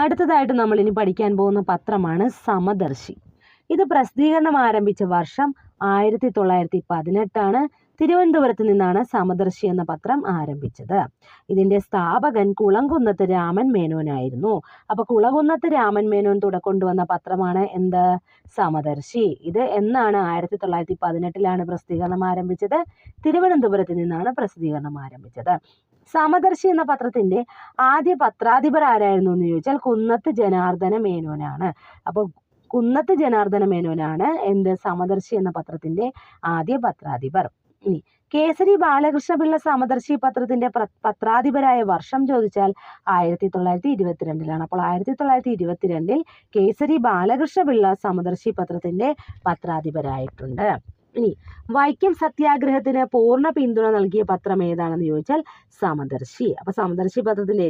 അടുത്തതായിട്ട് നമ്മൾ ഇനി പഠിക്കാൻ പോകുന്ന പത്രമാണ് സമദർശി. ഇത് പ്രസിദ്ധീകരണം ആരംഭിച്ച വർഷം 1918 തിരുവനന്തപുരത്ത് നിന്നാണ് സമദർശി എന്ന പത്രം ആരംഭിച്ചത്. ഇതിന്റെ സ്ഥാപകൻ കുളംകുന്നത്ത് രാമൻ മേനോനായിരുന്നു. അപ്പൊ കുളംകുന്നത്ത് രാമൻ മേനോൻ കൊണ്ടുവന്ന പത്രമാണ് എന്ത്? സമദർശി. ഇത് എന്നാണ്? 1918 പ്രസിദ്ധീകരണം ആരംഭിച്ചത്. തിരുവനന്തപുരത്ത് നിന്നാണ് പ്രസിദ്ധീകരണം ആരംഭിച്ചത്. സമദർശി എന്ന പത്രത്തിന്റെ ആദ്യ പത്രാധിപർ ആരായിരുന്നു എന്ന് ചോദിച്ചാൽ കുന്നത്ത് ജനാർദ്ദന മേനോനാണ്. അപ്പോൾ കുന്നത്ത് ജനാർദ്ദന മേനോനാണ് എന്ത്? സമദർശി എന്ന പത്രത്തിന്റെ ആദ്യ പത്രാധിപർ. ഇനി കേസരി ബാലകൃഷ്ണപിള്ള സമദർശി പത്രത്തിന്റെ പത്രാധിപരായ വർഷം ചോദിച്ചാൽ 1922. അപ്പോൾ 1922 കേസരി ബാലകൃഷ്ണപിള്ള സമദർശി പത്രത്തിന്റെ പത്രാധിപരായിട്ടുണ്ട്. ഇനി വൈക്കം സത്യാഗ്രഹത്തിന് പൂർണ്ണ പിന്തുണ നൽകിയ പത്രം ഏതാണെന്ന് ചോദിച്ചാൽ സമദർശി. അപ്പൊ സമദർശി പത്രത്തിന്റെ